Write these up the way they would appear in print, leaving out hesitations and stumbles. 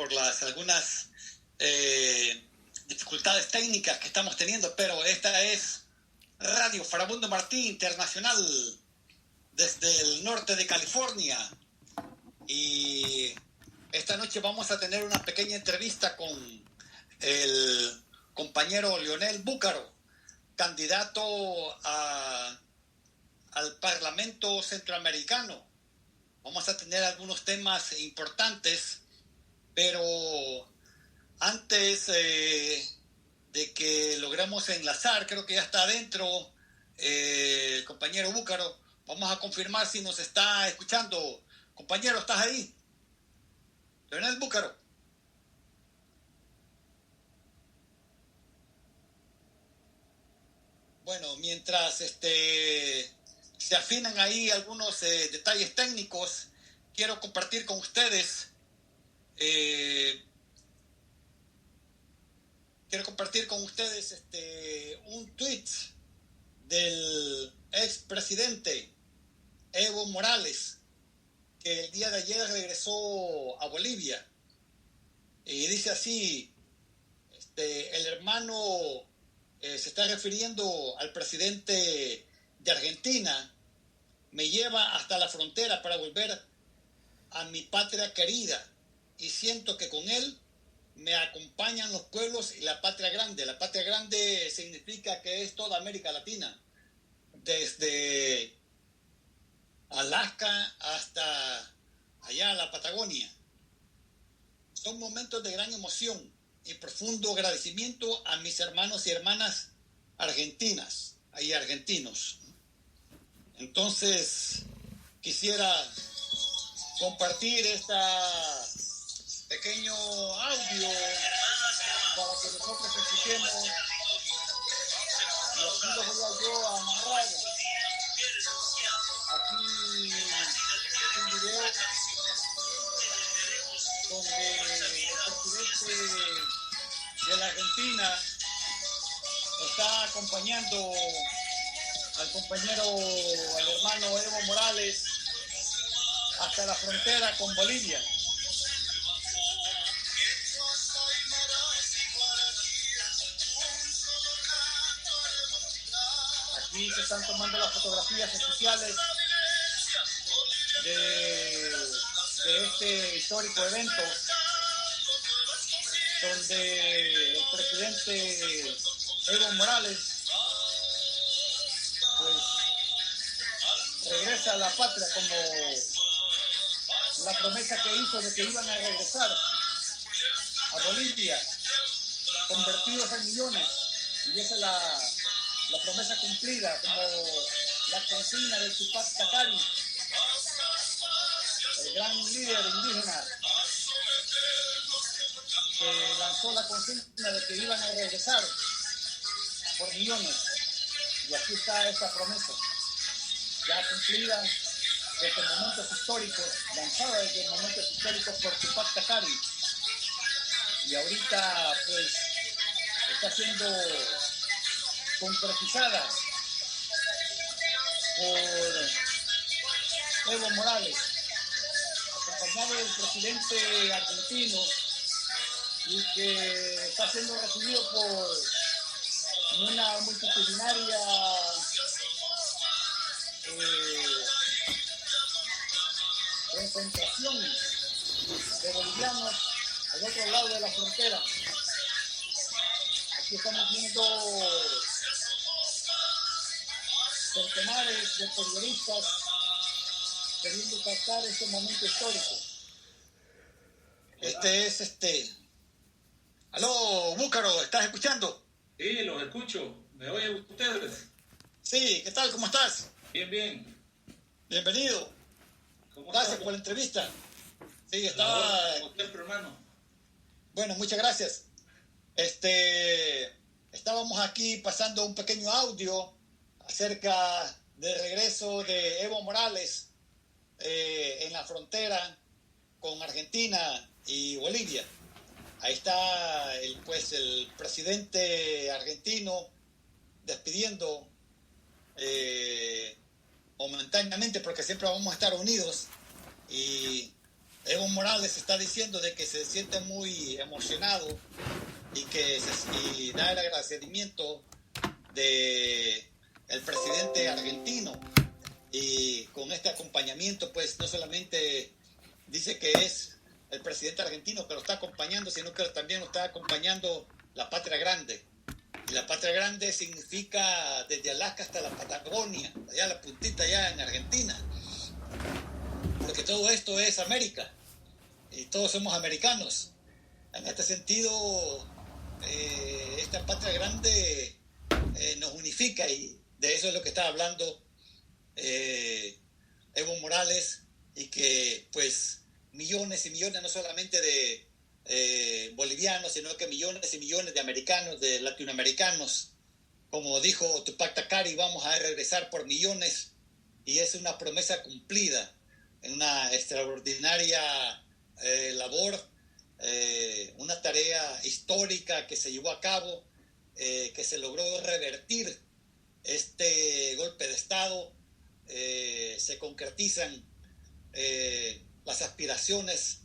por las algunas dificultades técnicas que estamos teniendo, pero esta es Radio Farabundo Martí Internacional desde el norte de California. Y esta noche vamos a tener una pequeña entrevista con el compañero Leonel Búcaro, candidato al Parlamento Centroamericano. Vamos a tener algunos temas importantes, pero antes de que logremos enlazar, creo que ya está adentro el compañero Búcaro. Vamos a confirmar si nos está escuchando. Compañero, ¿estás ahí? Leonel Búcaro. Bueno, mientras se afinan ahí algunos detalles técnicos, quiero compartir con ustedes un tweet del expresidente Evo Morales, que el día de ayer regresó a Bolivia. Y dice así, el hermano se está refiriendo al presidente de Argentina: me lleva hasta la frontera para volver a mi patria querida, y siento que con él me acompañan los pueblos y la patria grande. La patria grande significa que es toda América Latina, desde Alaska hasta allá la Patagonia. Son momentos de gran emoción y profundo agradecimiento a mis hermanos y hermanas argentinas y argentinos. Entonces, quisiera compartir este pequeño audio para que nosotros escuchemos, y así lo voy yo a narrar. Aquí es un video donde el presidente de la Argentina está acompañando al hermano Evo Morales hasta la frontera con Bolivia. Aquí se están tomando las fotografías oficiales de este histórico evento, donde el presidente Evo Morales pues regresa a la patria, como la promesa que hizo de que iban a regresar a Bolivia convertidos en millones, y esa es la promesa cumplida, como la consigna de Tupac Katari, el gran líder indígena que lanzó la consigna de que iban a regresar por millones. Y aquí está esta promesa ya cumplida desde momentos históricos, lanzada desde momentos históricos por Tupac Katari, y ahorita pues está siendo concretizada por Evo Morales, acompañado del presidente argentino, y que está siendo recibido por una multitudinaria concentración de bolivianos al otro lado de la frontera. Aquí estamos viendo centenares de periodistas queriendo captar este momento histórico. Aló, Búcaro, ¿estás escuchando? Sí, los escucho. ¿Me oyen ustedes? Sí, ¿qué tal? ¿Cómo estás? Bien, bien. Bienvenido. Gracias por la entrevista. Sí, estaba... Como siempre, hermano. Bueno, muchas gracias. Estábamos aquí pasando un pequeño audio acerca del regreso de Evo Morales en la frontera con Argentina y Bolivia. Ahí está el presidente argentino despidiendo momentáneamente, porque siempre vamos a estar unidos, y Evo Morales está diciendo de que se siente muy emocionado y da el agradecimiento de el presidente argentino, y con este acompañamiento pues no solamente dice que es el presidente argentino que lo está acompañando, sino que también lo está acompañando la Patria Grande. Y la Patria Grande significa desde Alaska hasta la Patagonia, allá la puntita allá en Argentina, porque todo esto es América y todos somos americanos. En este sentido, esta Patria Grande nos unifica, y de eso es lo que está hablando Evo Morales, y que pues millones y millones, no solamente de bolivianos, sino que millones y millones de americanos, de latinoamericanos, como dijo Tupac Takari, vamos a regresar por millones, y es una promesa cumplida en una extraordinaria labor, una tarea histórica que se llevó a cabo, que se logró revertir este golpe de Estado. Se concretizan las aspiraciones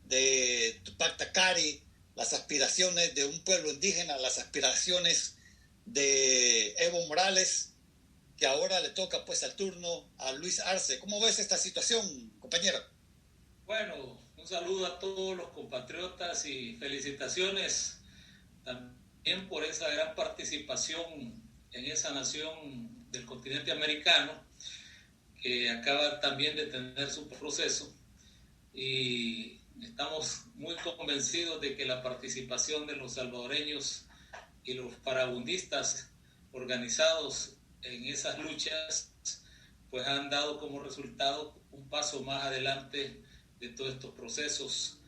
de Tupac Takari, las aspiraciones de un pueblo indígena, las aspiraciones de Evo Morales, que ahora le toca pues al turno a Luis Arce. ¿Cómo ves esta situación, compañero? Bueno, un saludo a todos los compatriotas y felicitaciones también por esa gran participación en esa nación del continente americano, que acaba también de tener su proceso, y estamos muy convencidos de que la participación de los salvadoreños y los parabundistas organizados en esas luchas pues han dado como resultado un paso más adelante de todos estos procesos.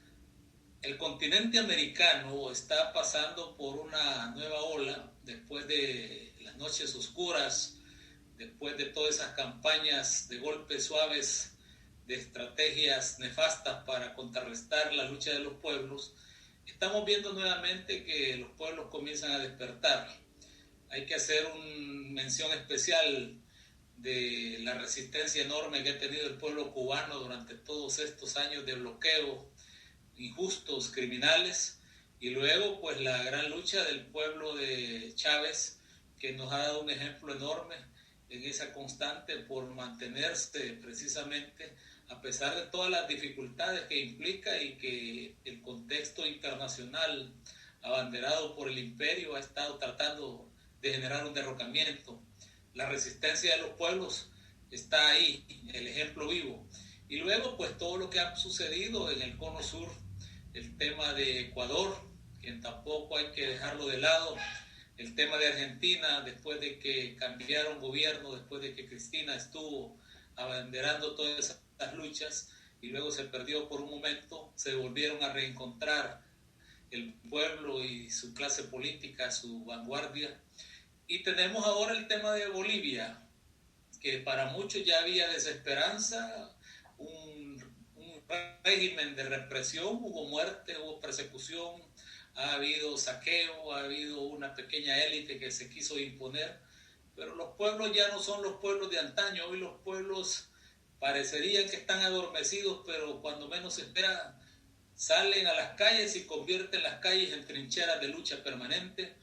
El continente americano está pasando por una nueva ola después de las noches oscuras, después de todas esas campañas de golpes suaves, de estrategias nefastas para contrarrestar la lucha de los pueblos. Estamos viendo nuevamente que los pueblos comienzan a despertar. Hay que hacer una mención especial de la resistencia enorme que ha tenido el pueblo cubano durante todos estos años de bloqueo injustos, criminales, y luego pues la gran lucha del pueblo de Chávez, que nos ha dado un ejemplo enorme en esa constante por mantenerse precisamente a pesar de todas las dificultades que implica y que el contexto internacional abanderado por el imperio ha estado tratando de generar un derrocamiento. La resistencia de los pueblos está ahí, el ejemplo vivo. Y luego pues todo lo que ha sucedido en el cono sur, el tema de Ecuador, que tampoco hay que dejarlo de lado, el tema de Argentina, después de que cambiaron gobierno, después de que Cristina estuvo abanderando todas esas luchas y luego se perdió por un momento, se volvieron a reencontrar el pueblo y su clase política, su vanguardia. Y tenemos ahora el tema de Bolivia, que para muchos ya había desesperanza, un régimen de represión, hubo muerte, hubo persecución, ha habido saqueo, ha habido una pequeña élite que se quiso imponer, pero los pueblos ya no son los pueblos de antaño. Hoy los pueblos parecerían que están adormecidos, pero cuando menos se espera salen a las calles y convierten las calles en trincheras de lucha permanente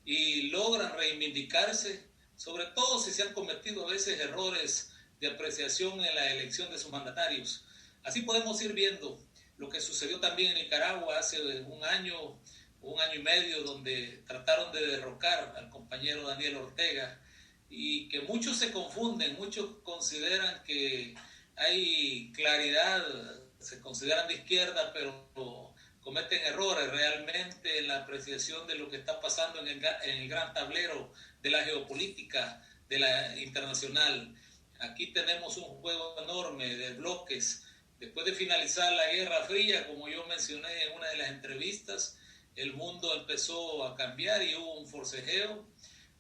y logran reivindicarse, sobre todo si se han cometido a veces errores de apreciación en la elección de sus mandatarios. Así podemos ir viendo lo que sucedió también en Nicaragua hace un año y medio, donde trataron de derrocar al compañero Daniel Ortega, y que muchos se confunden, muchos consideran que hay claridad, se consideran de izquierda, pero cometen errores realmente en la apreciación de lo que está pasando en el gran tablero de la geopolítica de la internacional. Aquí tenemos un juego enorme de bloques. Después de finalizar la Guerra Fría, como yo mencioné en una de las entrevistas, el mundo empezó a cambiar y hubo un forcejeo,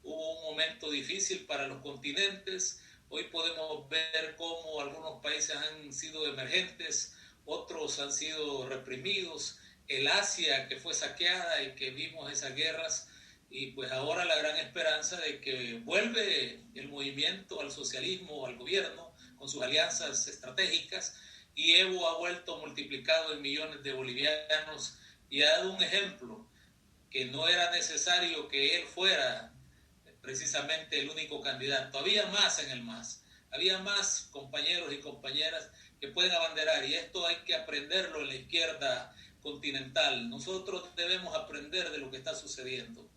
hubo un momento difícil para los continentes. Hoy podemos ver cómo algunos países han sido emergentes, otros han sido reprimidos. El Asia, que fue saqueada y que vimos esas guerras, y pues ahora la gran esperanza de que vuelve el movimiento al socialismo, al gobierno, con sus alianzas estratégicas, y Evo ha vuelto multiplicado en millones de bolivianos y ha dado un ejemplo que no era necesario que él fuera precisamente el único candidato. Había más en el MAS, había más compañeros y compañeras que pueden abanderar, y esto hay que aprenderlo en la izquierda continental. Nosotros debemos aprender de lo que está sucediendo.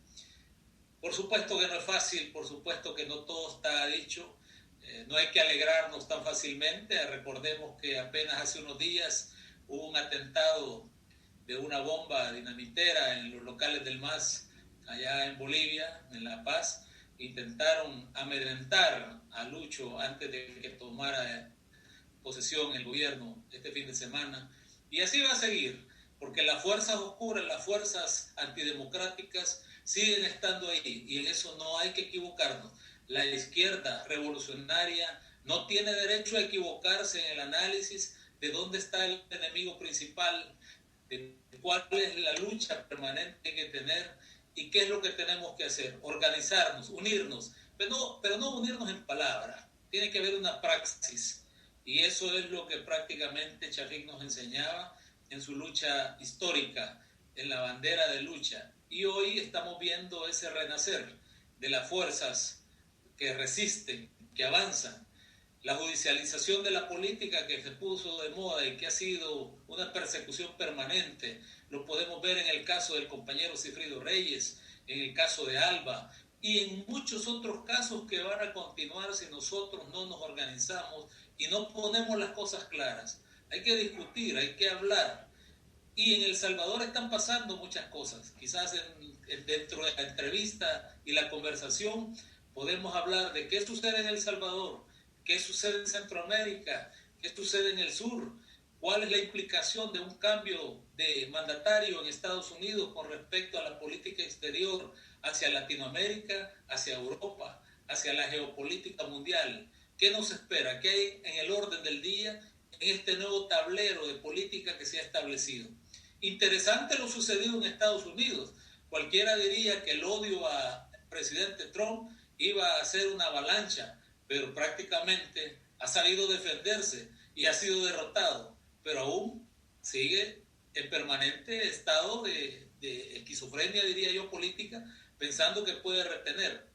Por supuesto que no es fácil, por supuesto que no todo está dicho, no hay que alegrarnos tan fácilmente. Recordemos que apenas hace unos días hubo un atentado de una bomba dinamitera en los locales del MAS allá en Bolivia, en La Paz. Intentaron amedrentar a Lucho antes de que tomara posesión el gobierno este fin de semana, y así va a seguir, porque las fuerzas oscuras, las fuerzas antidemocráticas siguen estando ahí, y en eso no hay que equivocarnos. La izquierda revolucionaria no tiene derecho a equivocarse en el análisis de dónde está el enemigo principal, de cuál es la lucha permanente que hay que tener y qué es lo que tenemos que hacer. Organizarnos, unirnos, pero no unirnos en palabra. Tiene que haber una praxis, y eso es lo que prácticamente Chafik nos enseñaba en su lucha histórica, en la bandera de lucha. Y hoy estamos viendo ese renacer de las fuerzas que resisten, que avanzan. La judicialización de la política que se puso de moda y que ha sido una persecución permanente, lo podemos ver en el caso del compañero Sigfrido Reyes, en el caso de Alba y en muchos otros casos que van a continuar si nosotros no nos organizamos y no ponemos las cosas claras. Hay que discutir, hay que hablar. Y en El Salvador están pasando muchas cosas. Quizás dentro de la entrevista y la conversación podemos hablar de qué sucede en El Salvador, qué sucede en Centroamérica, qué sucede en el sur, cuál es la implicación de un cambio de mandatario en Estados Unidos con respecto a la política exterior hacia Latinoamérica, hacia Europa, hacia la geopolítica mundial. ¿Qué nos espera? ¿Qué hay en el orden del día en este nuevo tablero de política que se ha establecido? Interesante lo sucedido en Estados Unidos. Cualquiera diría que el odio al presidente Trump iba a ser una avalancha, pero prácticamente ha sabido defenderse y ha sido derrotado, pero aún sigue en permanente estado de esquizofrenia, diría yo, política, pensando que puede retener.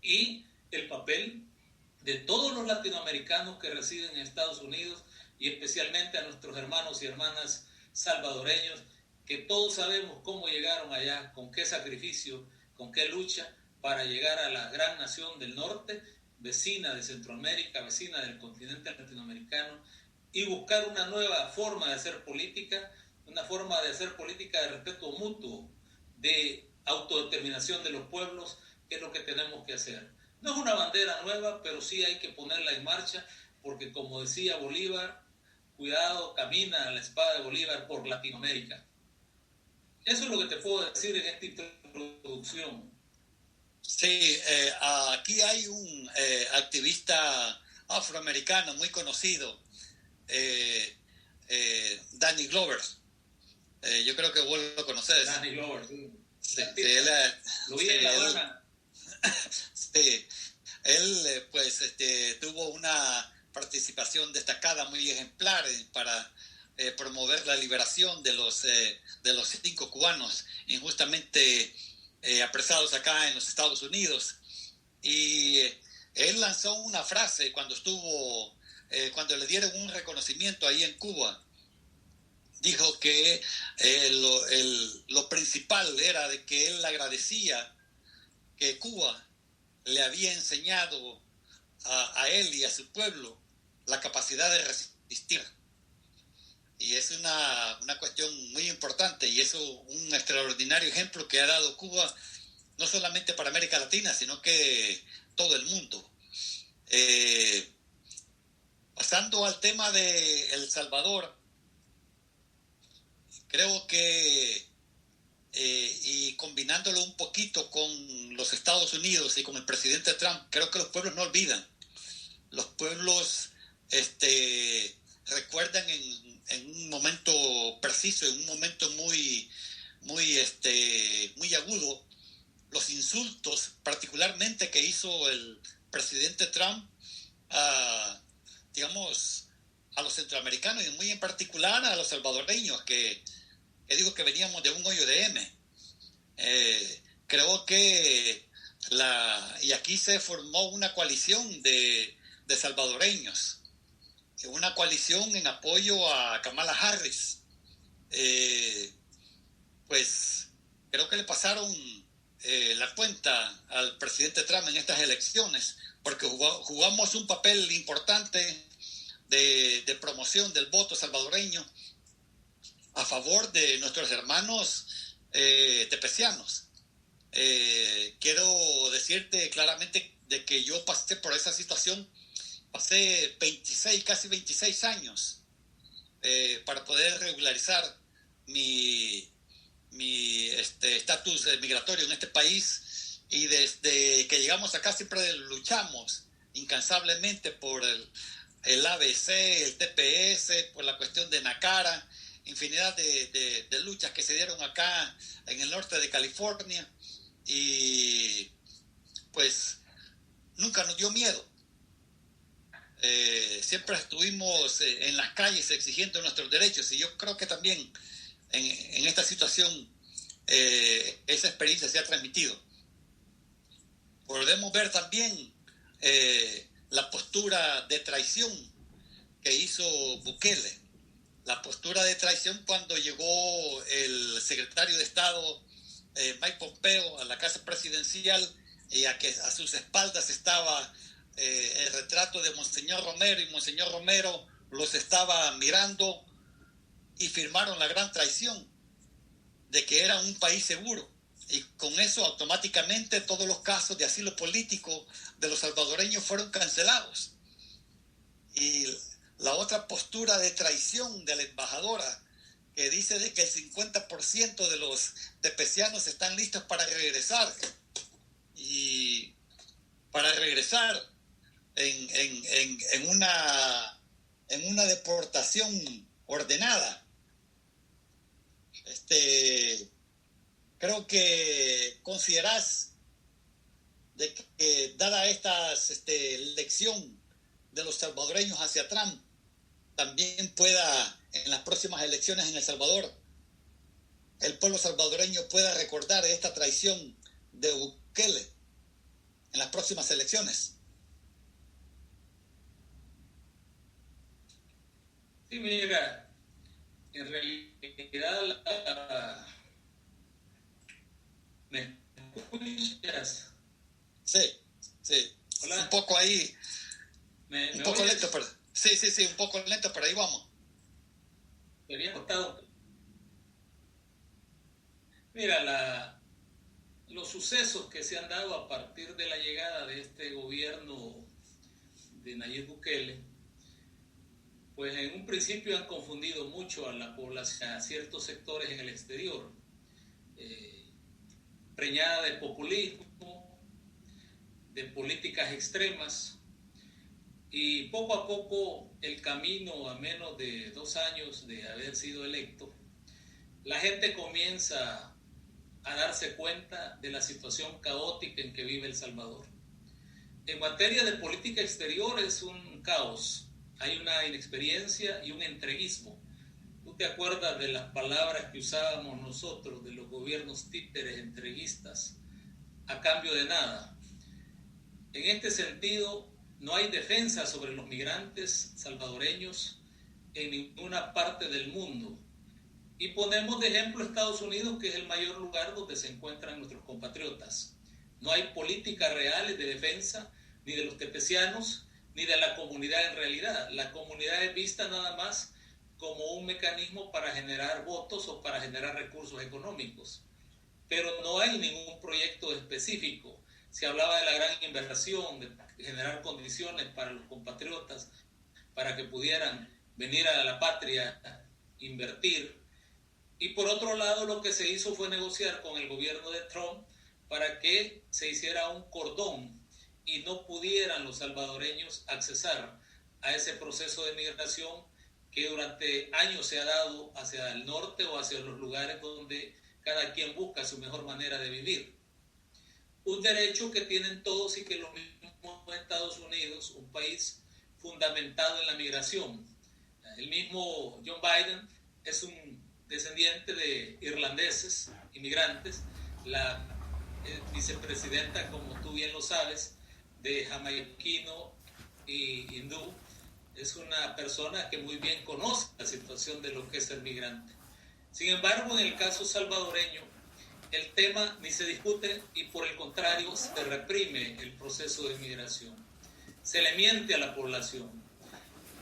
Y el papel de todos los latinoamericanos que residen en Estados Unidos, y especialmente a nuestros hermanos y hermanas salvadoreños, que todos sabemos cómo llegaron allá, con qué sacrificio, con qué lucha, para llegar a la gran nación del norte, vecina de Centroamérica, vecina del continente latinoamericano, y buscar una nueva forma de hacer política, una forma de hacer política de respeto mutuo, de autodeterminación de los pueblos, que es lo que tenemos que hacer. No es una bandera nueva, pero sí hay que ponerla en marcha, porque como decía Bolívar, cuidado, camina la espada de Bolívar por Latinoamérica. Eso es lo que te puedo decir en esta introducción. Sí, aquí hay un activista afroamericano muy conocido, Danny Glover. Yo creo que vos lo conoces. Danny Glover, sí. Sí, lo vi en La Habana. Sí, él pues tuvo una participación destacada, muy ejemplar para promover la liberación de los 5 cubanos injustamente apresados acá en los Estados Unidos. Y él lanzó una frase cuando le dieron un reconocimiento ahí en Cuba. Dijo que lo principal era de que él agradecía que Cuba le había enseñado a él y a su pueblo la capacidad de resistir. Y es una cuestión muy importante, y es un extraordinario ejemplo que ha dado Cuba, no solamente para América Latina, sino que todo el mundo. Pasando al tema de El Salvador, creo que, y combinándolo un poquito con los Estados Unidos y con el presidente Trump, creo que los pueblos no olvidan. Los pueblos recuerdan en un momento preciso, en un momento muy agudo, los insultos, particularmente que hizo el presidente Trump, digamos, a los centroamericanos y muy en particular a los salvadoreños que digo que veníamos de un hoyo de M. Creo que y aquí se formó una coalición de salvadoreños, una coalición en apoyo a Kamala Harris. Pues creo que le pasaron la cuenta al presidente Trump en estas elecciones, porque jugamos un papel importante de promoción del voto salvadoreño a favor de nuestros hermanos tepecianos. Quiero decirte claramente de que yo pasé por esa situación, pasé casi 26 años para poder regularizar mi estatus migratorio en este país, y desde que llegamos acá siempre luchamos incansablemente por el ABC, el TPS, por la cuestión de NACARA, infinidad de luchas que se dieron acá en el norte de California, y pues nunca nos dio miedo. Siempre estuvimos en las calles exigiendo nuestros derechos, y yo creo que también en esta situación esa experiencia se ha transmitido. Podemos ver también la postura de traición que hizo Bukele, la postura de traición cuando llegó el secretario de Estado Mike Pompeo a la casa presidencial, y a sus espaldas estaba el retrato de Monseñor Romero, y Monseñor Romero los estaba mirando, y firmaron la gran traición de que era un país seguro, y con eso automáticamente todos los casos de asilo político de los salvadoreños fueron cancelados. Y la otra postura de traición de la embajadora, que dice de que el 50% de los tepecianos están listos para regresar, y para regresar en una deportación ordenada. Creo que considerás de que dada esta lección de los salvadoreños hacia Trump, también pueda en las próximas elecciones en El Salvador el pueblo salvadoreño pueda recordar esta traición de Bukele en las próximas elecciones. Sí, mira, en realidad ¿me escuchas? Sí. Hola. Un poco ahí, un poco oyes? lento, pero sí, un poco lento, pero ahí vamos. Me había cortado. Mira, los sucesos que se han dado a partir de la llegada de este gobierno de Nayib Bukele, pues en un principio han confundido mucho a la población, a ciertos sectores en el exterior, preñada de populismo, de políticas extremas, y poco a poco el camino, a menos de 2 años de haber sido electo, la gente comienza a darse cuenta de la situación caótica en que vive El Salvador. En materia de política exterior es un caos, hay una inexperiencia y un entreguismo. ¿Tú te acuerdas de las palabras que usábamos nosotros de los gobiernos títeres entreguistas a cambio de nada? En este sentido, no hay defensa sobre los migrantes salvadoreños en ninguna parte del mundo. Y ponemos de ejemplo Estados Unidos, que es el mayor lugar donde se encuentran nuestros compatriotas. No hay políticas reales de defensa ni de los tepecianos ni de la comunidad en realidad. La comunidad es vista nada más como un mecanismo para generar votos o para generar recursos económicos. Pero no hay ningún proyecto específico. Se hablaba de la gran inversión, de generar condiciones para los compatriotas para que pudieran venir a la patria, invertir. Y por otro lado, lo que se hizo fue negociar con el gobierno de Trump para que se hiciera un cordón y no pudieran los salvadoreños accesar a ese proceso de migración que durante años se ha dado hacia el norte o hacia los lugares donde cada quien busca su mejor manera de vivir. Un derecho que tienen todos y que los mismos Estados Unidos, un país fundamentado en la migración, El mismo John Biden es un descendiente de irlandeses, inmigrantes. La vicepresidenta, como tú bien lo sabes, de jamaiquino y hindú, es una persona que muy bien conoce la situación de lo que es el migrante. Sin embargo, en el caso salvadoreño, el tema ni se discute y por el contrario se reprime el proceso de inmigración. Se le miente a la población.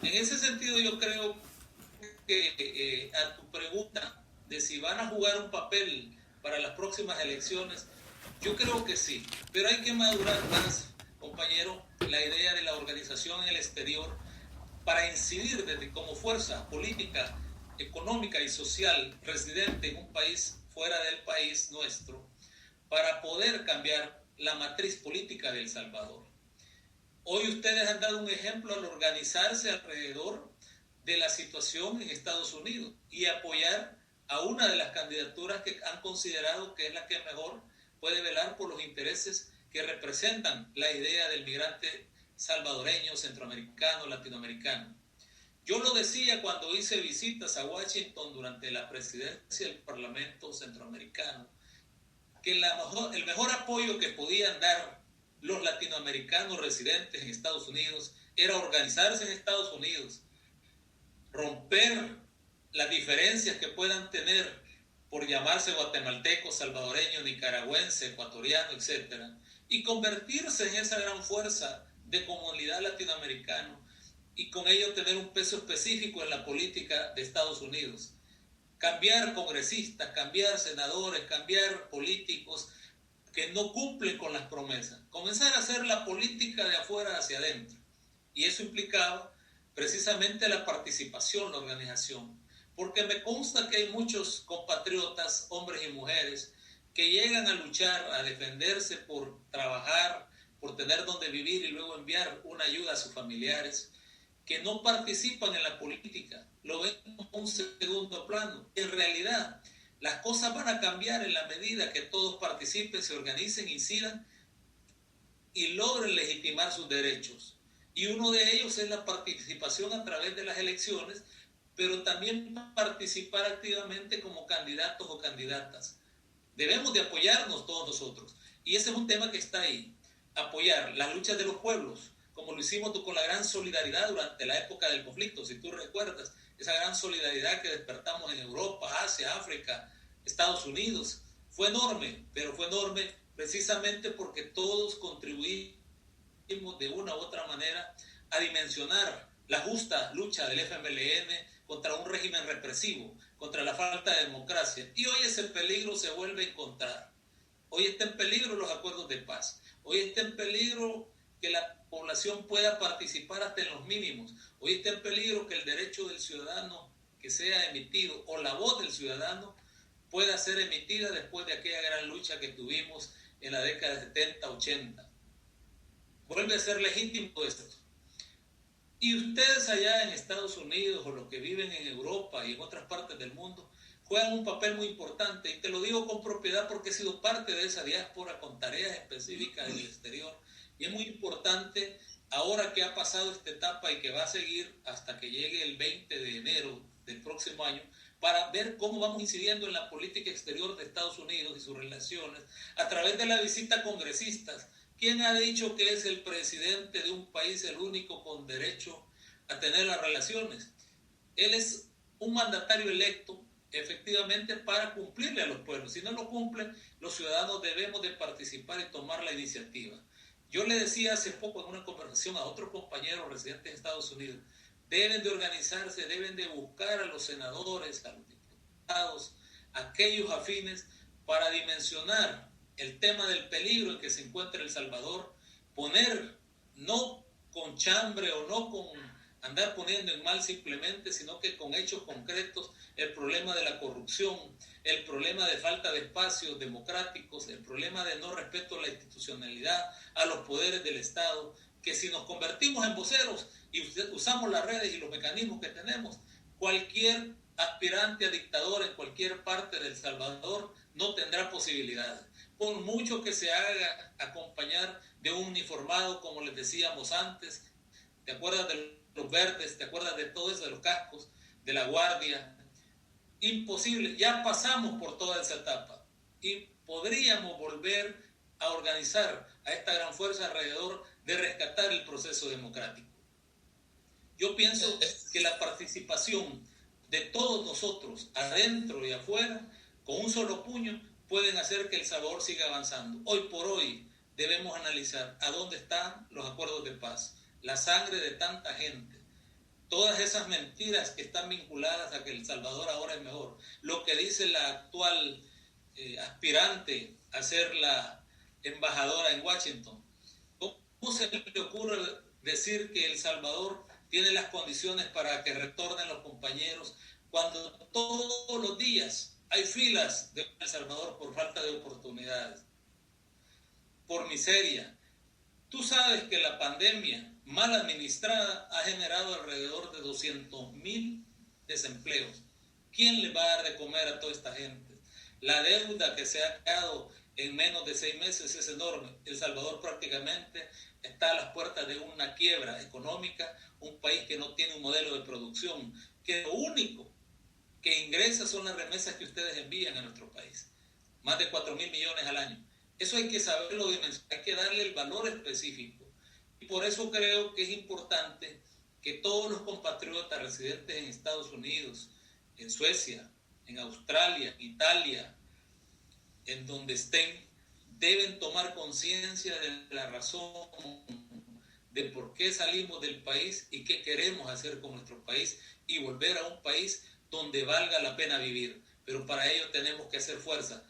En ese sentido yo creo que a tu pregunta de si van a jugar un papel para las próximas elecciones, yo creo que sí, pero hay que madurar más, compañero, la idea de la organización en el exterior para incidir desde como fuerza política, económica y social residente en un país fuera del país nuestro, para poder cambiar la matriz política de El Salvador. Hoy ustedes han dado un ejemplo al organizarse alrededor de la situación en Estados Unidos y apoyar a una de las candidaturas que han considerado que es la que mejor puede velar por los intereses que representan la idea del migrante salvadoreño, centroamericano, latinoamericano. Yo lo decía cuando hice visitas a Washington durante la presidencia del Parlamento Centroamericano, que el mejor apoyo que podían dar los latinoamericanos residentes en Estados Unidos era organizarse en Estados Unidos, romper las diferencias que puedan tener por llamarse guatemalteco, salvadoreño, nicaragüense, ecuatoriano, etc., y convertirse en esa gran fuerza de comunidad latinoamericana y con ello tener un peso específico en la política de Estados Unidos. Cambiar congresistas, cambiar senadores, cambiar políticos que no cumplen con las promesas. Comenzar a hacer la política de afuera hacia adentro. Y eso implicaba precisamente la participación, la organización. Porque me consta que hay muchos compatriotas, hombres y mujeres, que llegan a luchar, a defenderse por trabajar, por tener donde vivir y luego enviar una ayuda a sus familiares, que no participan en la política, lo ven como un segundo plano. En realidad, las cosas van a cambiar en la medida que todos participen, se organicen, incidan y logren legitimar sus derechos. Y uno de ellos es la participación a través de las elecciones, pero también participar activamente como candidatos o candidatas. Debemos de apoyarnos todos nosotros. Y ese es un tema que está ahí. Apoyar las luchas de los pueblos, como lo hicimos con la gran solidaridad durante la época del conflicto, si tú recuerdas, esa gran solidaridad que despertamos en Europa, Asia, África, Estados Unidos, fue enorme, pero fue enorme precisamente porque todos contribuimos de una u otra manera a dimensionar la justa lucha del FMLN contra un régimen represivo, contra la falta de democracia. Y hoy ese peligro se vuelve a encontrar. Hoy está en peligro los acuerdos de paz. Hoy está en peligro que la población pueda participar hasta en los mínimos. Hoy está en peligro que el derecho del ciudadano que sea emitido o la voz del ciudadano pueda ser emitida después de aquella gran lucha que tuvimos en la década de 70, 80. Vuelve a ser legítimo esto. Y ustedes allá en Estados Unidos o los que viven en Europa y en otras partes del mundo juegan un papel muy importante, y te lo digo con propiedad porque he sido parte de esa diáspora con tareas específicas en el exterior, y es muy importante ahora que ha pasado esta etapa y que va a seguir hasta que llegue el 20 de enero del próximo año, para ver cómo vamos incidiendo en la política exterior de Estados Unidos y sus relaciones a través de la visita a congresistas. ¿Quién ha dicho que es el presidente de un país el único con derecho a tener las relaciones? Él es un mandatario electo, efectivamente, para cumplirle a los pueblos. Si no lo cumplen, los ciudadanos debemos de participar y tomar la iniciativa. Yo le decía hace poco en una conversación a otros compañeros residentes de Estados Unidos, deben de organizarse, deben de buscar a los senadores, a los diputados, a aquellos afines, para dimensionar el tema del peligro en que se encuentra El Salvador, poner, no con chambre o no con andar poniendo en mal simplemente, sino que con hechos concretos, el problema de la corrupción, el problema de falta de espacios democráticos, el problema de no respeto a la institucionalidad, a los poderes del Estado, que si nos convertimos en voceros y usamos las redes y los mecanismos que tenemos, cualquier aspirante a dictador en cualquier parte de El Salvador no tendrá posibilidades. Por mucho que se haga acompañar de un uniformado, como les decíamos antes, ¿te acuerdas de los verdes, ¿te acuerdas de todo eso, de los cascos, de la guardia? Imposible, ya pasamos por toda esa etapa y podríamos volver a organizar a esta gran fuerza alrededor de rescatar el proceso democrático. Yo pienso que la participación de todos nosotros, adentro y afuera, con un solo puño, pueden hacer que El Salvador siga avanzando. Hoy por hoy debemos analizar a dónde están los acuerdos de paz, la sangre de tanta gente, todas esas mentiras que están vinculadas a que El Salvador ahora es mejor. Lo que dice la actual aspirante a ser la embajadora en Washington. ¿Cómo se le ocurre decir que El Salvador tiene las condiciones para que retornen los compañeros cuando todos los días hay filas de El Salvador por falta de oportunidades, por miseria? Tú sabes que la pandemia mal administrada ha generado alrededor de 200,000 desempleos. ¿Quién le va a dar de comer a toda esta gente? La deuda que se ha creado en menos de 6 meses es enorme. El Salvador prácticamente está a las puertas de una quiebra económica, un país que no tiene un modelo de producción, que lo único que ingresa son las remesas que ustedes envían a nuestro país. Más de 4,000 millones al año. Eso hay que saberlo dimensionar, hay que darle el valor específico. Y por eso creo que es importante que todos los compatriotas residentes en Estados Unidos, en Suecia, en Australia, Italia, en donde estén, deben tomar conciencia de la razón de por qué salimos del país y qué queremos hacer con nuestro país y volver a un país donde valga la pena vivir. Pero para ello tenemos que hacer fuerza.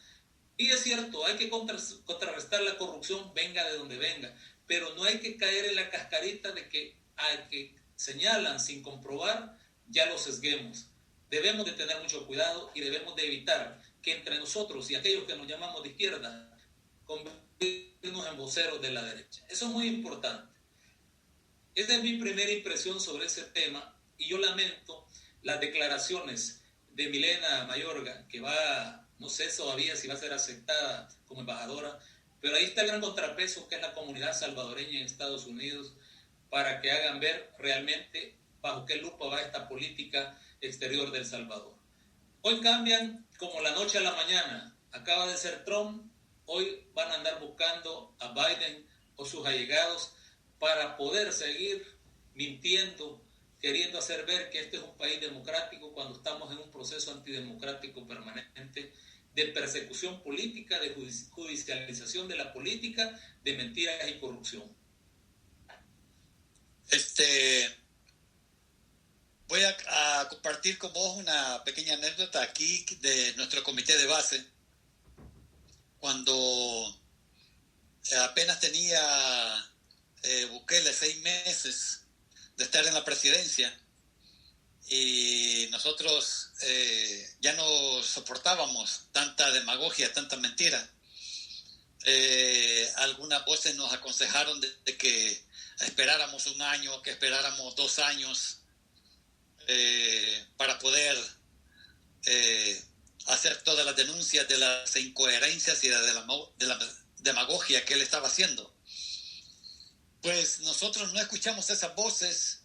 Y es cierto, hay que contrarrestar la corrupción, venga de donde venga, pero no hay que caer en la cascarita de que al que señalan sin comprobar, ya lo sesguemos. Debemos de tener mucho cuidado y debemos de evitar que entre nosotros y aquellos que nos llamamos de izquierda, convertirnos en voceros de la derecha. Eso es muy importante. Esa es mi primera impresión sobre ese tema y yo lamento las declaraciones de Milena Mayorga, que va, no sé todavía si va a ser aceptada como embajadora, pero ahí está el gran contrapeso que es la comunidad salvadoreña en Estados Unidos, para que hagan ver realmente bajo qué lupa va esta política exterior de El Salvador. Hoy cambian como la noche a la mañana. Acaba de ser Trump, hoy van a andar buscando a Biden o sus allegados para poder seguir mintiendo, queriendo hacer ver que este es un país democrático cuando estamos en un proceso antidemocrático permanente de persecución política, de judicialización de la política, de mentiras y corrupción. Voy a compartir con vos una pequeña anécdota aquí de nuestro comité de base. Cuando apenas tenía Bukele 6 meses de estar en la presidencia y nosotros ya no soportábamos tanta demagogia, tanta mentira. Algunas voces nos aconsejaron de que esperáramos 1 año, que esperáramos 2 años para poder hacer todas las denuncias de las incoherencias y de la demagogia que él estaba haciendo. Pues nosotros no escuchamos esas voces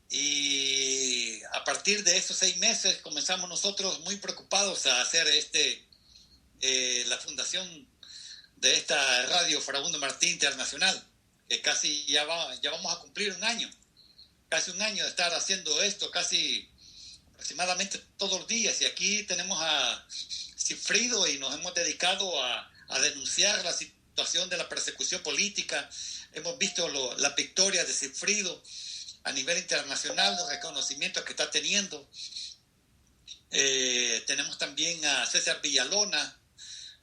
y a partir de esos 6 meses comenzamos nosotros muy preocupados a hacer la fundación de esta radio Farabundo Martí Internacional, que casi ya vamos a cumplir 1 año, casi 1 año de estar haciendo esto, casi aproximadamente todos los días. Y aquí tenemos a Sigfrido y nos hemos dedicado a denunciar la situación de la persecución política. Hemos visto la victoria de Sigfrido a nivel internacional, los reconocimientos que está teniendo. Tenemos también a César Villalona,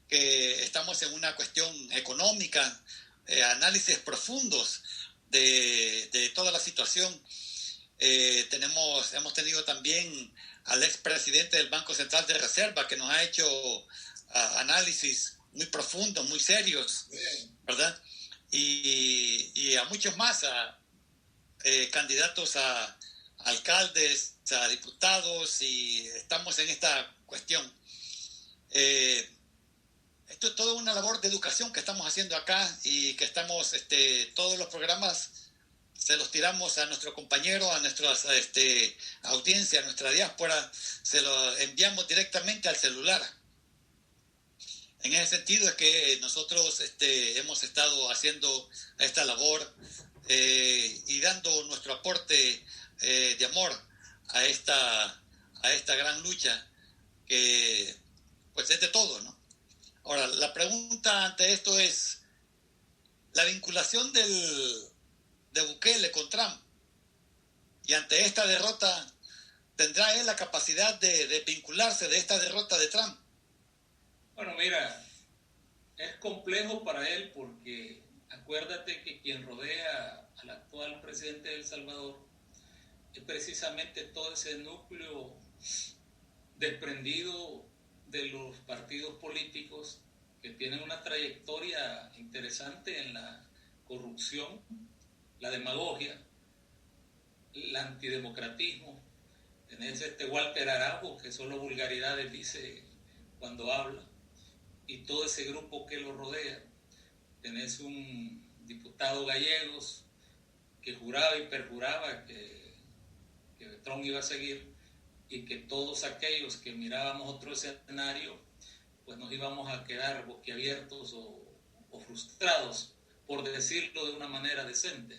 que estamos en una cuestión económica, análisis profundos de toda la situación. Hemos tenido también al expresidente del Banco Central de Reserva, que nos ha hecho análisis muy profundos, muy serios, ¿verdad? Y a muchos más, candidatos a alcaldes, a diputados, y estamos en esta cuestión. Esto es toda una labor de educación que estamos haciendo acá y que estamos, todos los programas se los tiramos a nuestro compañero, a nuestra audiencia, a nuestra diáspora, se lo enviamos directamente al celular. En ese sentido es que nosotros hemos estado haciendo esta labor y dando nuestro aporte de amor a esta gran lucha que pues es de todo, ¿no? Ahora, la pregunta ante esto es la vinculación de Bukele con Trump, y ante esta derrota, ¿tendrá él la capacidad de vincularse de esta derrota de Trump? Bueno, mira, es complejo para él porque acuérdate que quien rodea al actual presidente de El Salvador es precisamente todo ese núcleo desprendido de los partidos políticos que tienen una trayectoria interesante en la corrupción, la demagogia, el antidemocratismo. Tenés Walter Araujo, que solo vulgaridades dice cuando habla, y todo ese grupo que lo rodea. Tenés un diputado Gallegos que juraba y perjuraba que Trump iba a seguir, y que todos aquellos que mirábamos otro escenario, pues nos íbamos a quedar boquiabiertos o frustrados, por decirlo de una manera decente.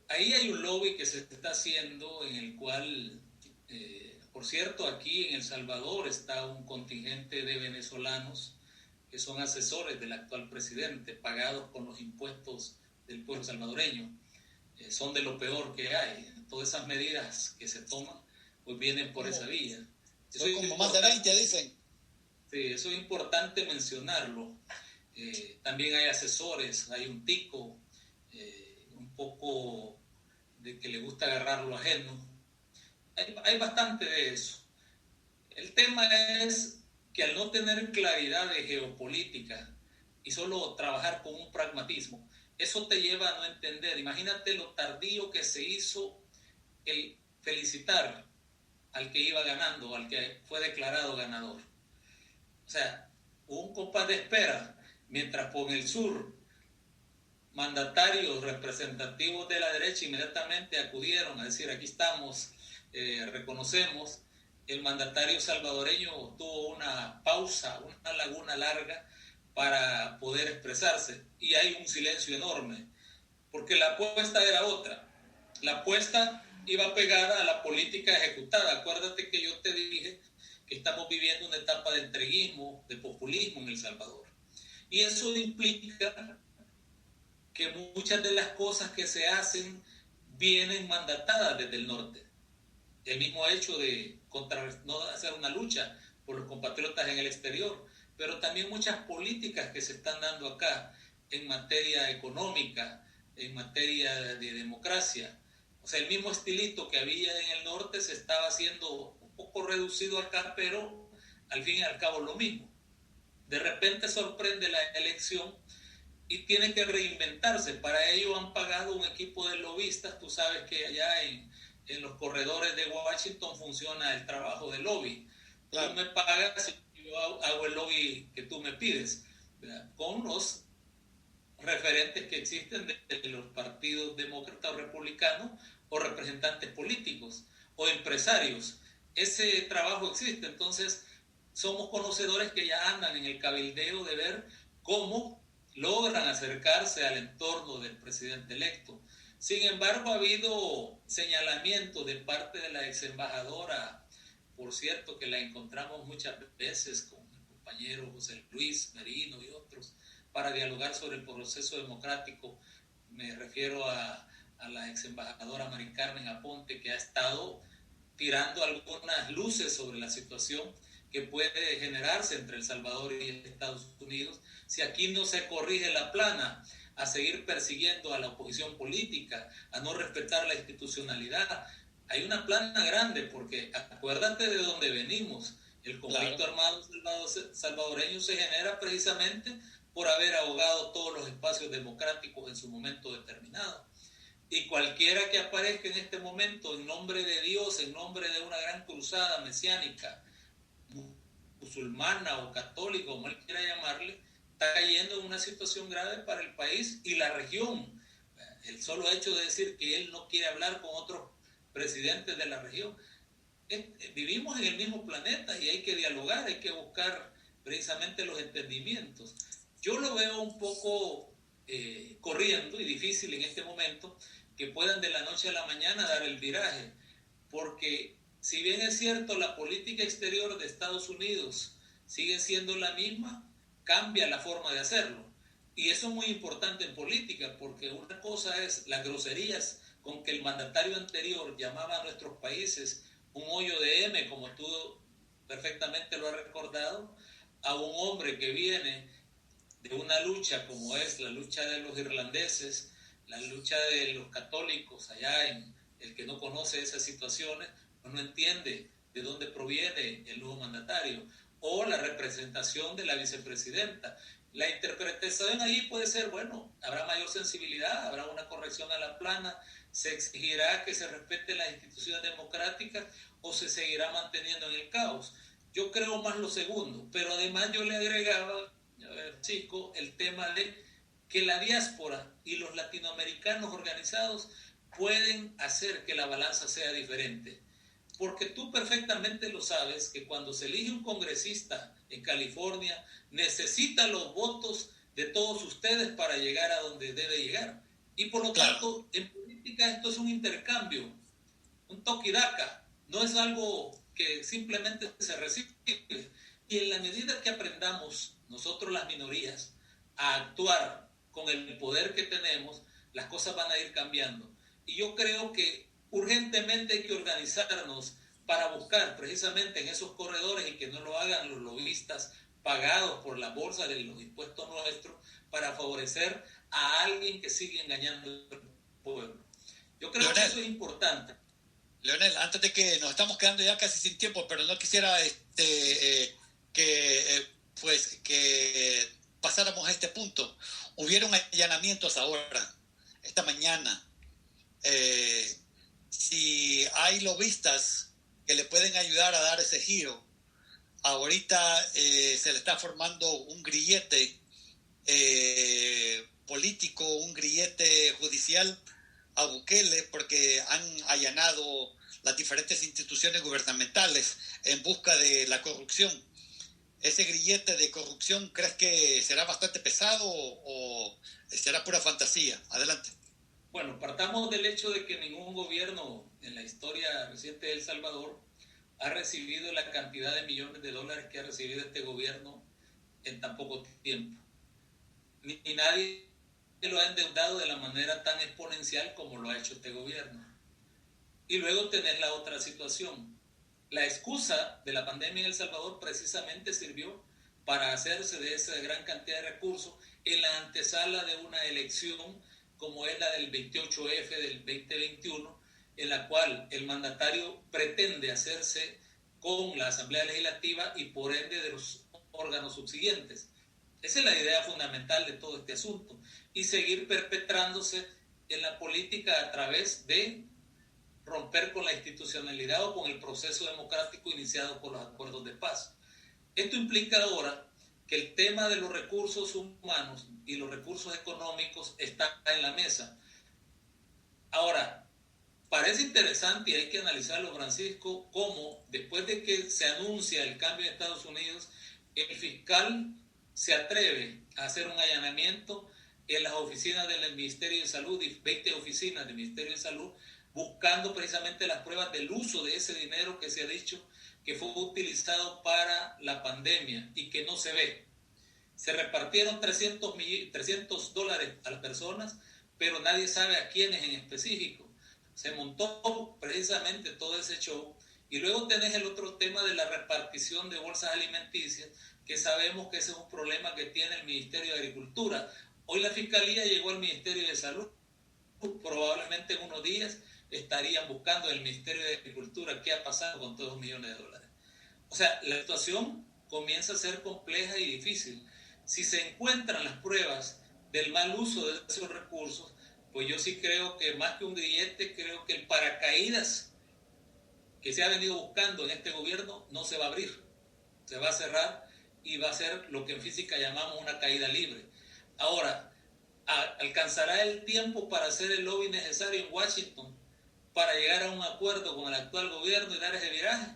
Ahí hay un lobby que se está haciendo, en el cual, por cierto, aquí en El Salvador está un contingente de venezolanos que son asesores del actual presidente, pagados con los impuestos del pueblo salvadoreño. Son de lo peor que hay. Todas esas medidas que se toman, pues vienen por esa vía. Son como más de 20, dicen. Sí, eso es importante mencionarlo. También hay asesores, hay un tico, un poco de que le gusta agarrar lo ajeno. Hay bastante de eso. El tema es que al no tener claridad de geopolítica y solo trabajar con un pragmatismo, eso te lleva a no entender. Imagínate lo tardío que se hizo el felicitar al que iba ganando, al que fue declarado ganador. O sea, hubo un compás de espera, mientras por el sur mandatarios representativos de la derecha inmediatamente acudieron a decir: aquí estamos, reconocemos. El mandatario salvadoreño tuvo una pausa, una laguna larga para poder expresarse, y hay un silencio enorme, porque la apuesta era otra. La apuesta iba pegada a la política ejecutada. Acuérdate que yo te dije que estamos viviendo una etapa de entreguismo, de populismo en El Salvador, y eso implica que muchas de las cosas que se hacen vienen mandatadas desde el norte. El mismo hecho de no hacer una lucha por los compatriotas en el exterior, pero también muchas políticas que se están dando acá en materia económica, en materia de democracia. O sea, el mismo estilito que había en el norte se estaba haciendo un poco reducido acá, pero al fin y al cabo lo mismo. De repente sorprende la elección y tiene que reinventarse. Para ello han pagado un equipo de lobistas. Tú sabes que allá en los corredores de Washington funciona el trabajo de lobby. Claro. Tú me pagas y yo hago el lobby que tú me pides, ¿verdad? Con los referentes que existen de los partidos demócratas o republicanos, o representantes políticos o empresarios. Ese trabajo existe. Entonces somos conocedores que ya andan en el cabildeo de ver cómo logran acercarse al entorno del presidente electo. Sin embargo, ha habido señalamientos de parte de la ex embajadora, por cierto, que la encontramos muchas veces con el compañero José Luis Merino y otros, para dialogar sobre el proceso democrático. Me refiero a la ex embajadora Mari Carmen Aponte, que ha estado tirando algunas luces sobre la situación que puede generarse entre El Salvador y Estados Unidos si aquí no se corrige la plana, a seguir persiguiendo a la oposición política, a no respetar la institucionalidad. Hay una plana grande, porque acuérdate de dónde venimos. El conflicto armado salvadoreño se genera precisamente por haber ahogado todos los espacios democráticos en su momento determinado. Y cualquiera que aparezca en este momento en nombre de Dios, en nombre de una gran cruzada mesiánica, musulmana o católica, como él quiera llamarle, está cayendo en una situación grave para el país y la región. el solo hecho de decir que él no quiere hablar con otros presidentes de la región. Vivimos en el mismo planeta y hay que dialogar, hay que buscar precisamente los entendimientos. Yo lo veo un poco corriendo y difícil en este momento que puedan de la noche a la mañana dar el viraje, porque si bien es cierto la política exterior de Estados Unidos sigue siendo la misma, cambia la forma de hacerlo. Y eso es muy importante en política, porque una cosa es las groserías con que el mandatario anterior llamaba a nuestros países un hoyo de M, como tú perfectamente lo has recordado, a un hombre que viene de una lucha como es la lucha de los irlandeses, la lucha de los católicos allá en el que no conoce esas situaciones, no entiende de dónde proviene el nuevo mandatario, o la representación de la vicepresidenta. La interpretación ahí puede ser, bueno, habrá mayor sensibilidad, habrá una corrección a la plana, se exigirá que se respeten las instituciones democráticas o se seguirá manteniendo en el caos. Yo creo más lo segundo, pero además yo le agregaba, Chico, el tema de que la diáspora y los latinoamericanos organizados pueden hacer que la balanza sea diferente. Porque tú perfectamente lo sabes que cuando se elige un congresista en California, necesita los votos de todos ustedes para llegar a donde debe llegar. Y por lo tanto, en política esto es un intercambio, un toquidaca, no es algo que simplemente se recibe. Y en la medida que aprendamos, nosotros las minorías, a actuar con el poder que tenemos, las cosas van a ir cambiando. Y yo creo que urgentemente hay que organizarnos para buscar precisamente en esos corredores y que no lo hagan los lobistas pagados por la bolsa de los impuestos nuestros para favorecer a alguien que sigue engañando al pueblo. Yo creo que eso es importante. Leonel, antes de que nos estamos quedando ya casi sin tiempo, pero no quisiera que pasáramos a este punto. Hubieron allanamientos ahora, esta mañana. Si hay lobistas que le pueden ayudar a dar ese giro, ahorita se le está formando un grillete político, un grillete judicial a Bukele porque han allanado las diferentes instituciones gubernamentales en busca de la corrupción. ¿Ese grillete de corrupción crees que será bastante pesado o será pura fantasía? Adelante. Bueno, partamos del hecho de que ningún gobierno en la historia reciente de El Salvador ha recibido la cantidad de millones de dólares que ha recibido este gobierno en tan poco tiempo. Ni nadie lo ha endeudado de la manera tan exponencial como lo ha hecho este gobierno. Y luego tenés la otra situación. La excusa de la pandemia en El Salvador precisamente sirvió para hacerse de esa gran cantidad de recursos en la antesala de una elección como es la del 28F del 2021, en la cual el mandatario pretende hacerse con la Asamblea Legislativa y por ende de los órganos subsiguientes. Esa es la idea fundamental de todo este asunto. Y seguir perpetrándose en la política a través de romper con la institucionalidad o con el proceso democrático iniciado por los acuerdos de paz. Esto implica ahora que el tema de los recursos humanos y los recursos económicos está en la mesa. Ahora, parece interesante y hay que analizarlo, Francisco, cómo después de que se anuncia el cambio en Estados Unidos, el fiscal se atreve a hacer un allanamiento en las oficinas del Ministerio de Salud, 20 oficinas del Ministerio de Salud, buscando precisamente las pruebas del uso de ese dinero que se ha dicho que fue utilizado para la pandemia y que no se ve. Se repartieron $300 a las personas, pero nadie sabe a quiénes en específico. Se montó precisamente todo ese show. Y luego tenés el otro tema de la repartición de bolsas alimenticias, que sabemos que ese es un problema que tiene el Ministerio de Agricultura. Hoy la Fiscalía llegó al Ministerio de Salud, probablemente en unos días estarían buscando en el Ministerio de Agricultura qué ha pasado con todos los millones de dólares. O sea, la situación comienza a ser compleja y difícil. Si se encuentran las pruebas del mal uso de esos recursos, pues yo sí creo que más que un grillete, creo que el paracaídas que se ha venido buscando en este gobierno no se va a abrir, se va a cerrar y va a ser lo que en física llamamos una caída libre. Ahora, ¿Alcanzará el tiempo para hacer el lobby necesario en Washington para llegar a un acuerdo con el actual gobierno y dar ese viraje?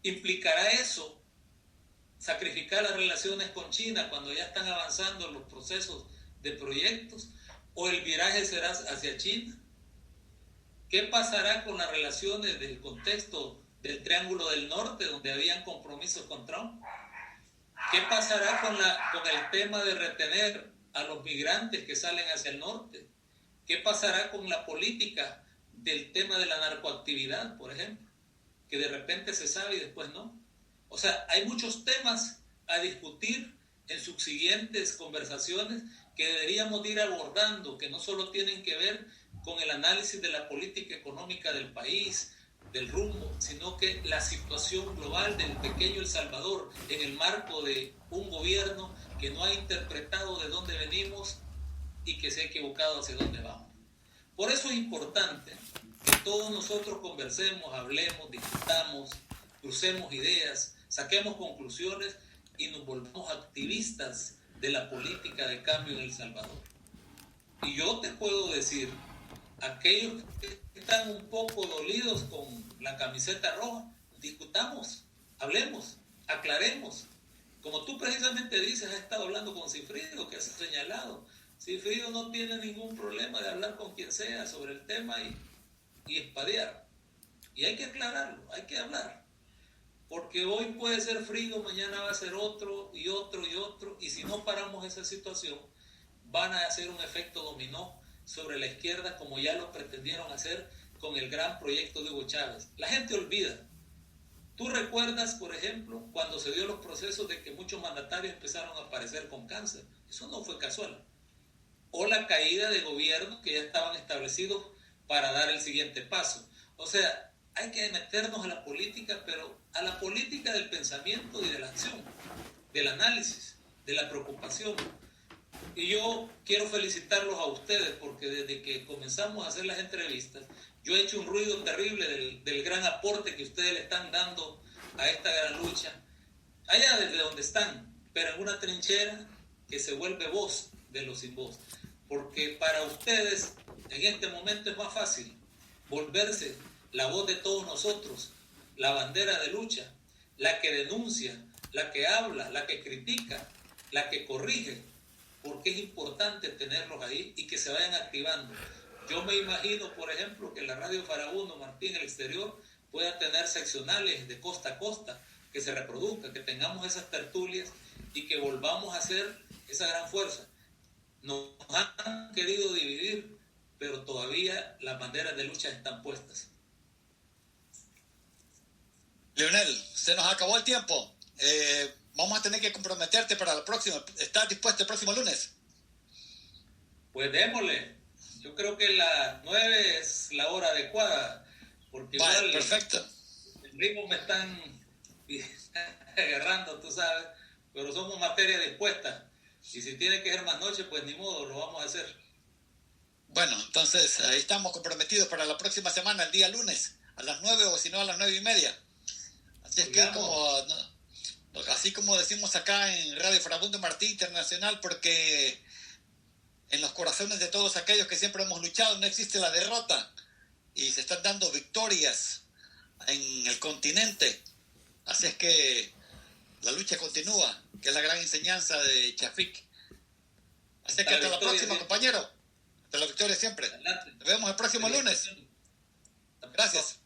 ¿Implicará eso sacrificar las relaciones con China cuando ya están avanzando los procesos de proyectos? ¿O el viraje será hacia China? ¿Qué pasará con las relaciones del contexto del Triángulo del Norte, donde habían compromisos con Trump? ¿Qué pasará con el tema de retener a los migrantes que salen hacia el norte? ¿Qué pasará con la política del tema de la narcoactividad, por ejemplo? Que de repente se sabe y después no. O sea, hay muchos temas a discutir en subsiguientes conversaciones que deberíamos ir abordando, que no solo tienen que ver con el análisis de la política económica del país, del rumbo, sino que la situación global del pequeño El Salvador en el marco de un gobierno que no ha interpretado de dónde venimos y que se ha equivocado hacia dónde vamos. Por eso es importante que todos nosotros conversemos, hablemos, discutamos, crucemos ideas, saquemos conclusiones y nos volvamos activistas de la política de cambio en El Salvador. Y yo te puedo decir, aquellos que están un poco dolidos con la camiseta roja, discutamos, hablemos, aclaremos. Como tú precisamente dices, has estado hablando con Cifrido, que has señalado. Cifrido no tiene ningún problema de hablar con quien sea sobre el tema y espadear. Y hay que aclararlo, hay que hablar. Porque hoy puede ser Frido, mañana va a ser otro y otro y otro. Y si no paramos esa situación, van a hacer un efecto dominó sobre la izquierda, como ya lo pretendieron hacer con el gran proyecto de Hugo Chávez. La gente olvida. Tú recuerdas, por ejemplo, cuando se dio los procesos de que muchos mandatarios empezaron a aparecer con cáncer. Eso no fue casual. O la caída de gobiernos que ya estaban establecidos para dar el siguiente paso. O sea, hay que meternos a la política, pero a la política del pensamiento y de la acción, del análisis, de la preocupación. Y yo quiero felicitarlos a ustedes porque desde que comenzamos a hacer las entrevistas, yo he hecho un ruido terrible del gran aporte que ustedes le están dando a esta gran lucha, allá desde donde están, pero en una trinchera que se vuelve voz de los sin voz. Porque para ustedes en este momento es más fácil volverse la voz de todos nosotros, la bandera de lucha, la que denuncia, la que habla, la que critica, la que corrige, porque es importante tenerlos ahí y que se vayan activando. Yo me imagino, por ejemplo, que la Radio Farabundo Martín en el exterior pueda tener seccionales de costa a costa, que se reproduzca, que tengamos esas tertulias y que volvamos a hacer esa gran fuerza. Nos han querido dividir, pero todavía las banderas de lucha están puestas. Leonel, se nos acabó el tiempo. Vamos a tener que comprometerte para el próximo. ¿Estás dispuesto el próximo lunes? Pues démosle. Yo creo que las 9 es la hora adecuada. Porque vale, igual perfecto. El ritmo me están agarrando, tú sabes. Pero somos materia dispuesta. Y si tiene que ser más noche, pues ni modo, lo vamos a hacer. Bueno, entonces ahí estamos comprometidos para la próxima semana, el día lunes, a las 9 o si no a las 9:30. Así es que así como decimos acá en Radio Farabundo Martí Internacional, porque en los corazones de todos aquellos que siempre hemos luchado no existe la derrota y se están dando victorias en el continente. Así es que la lucha continúa, que es la gran enseñanza de Chafik. Así que hasta la próxima, compañero. Hasta la victoria siempre. Nos vemos el próximo lunes. Gracias.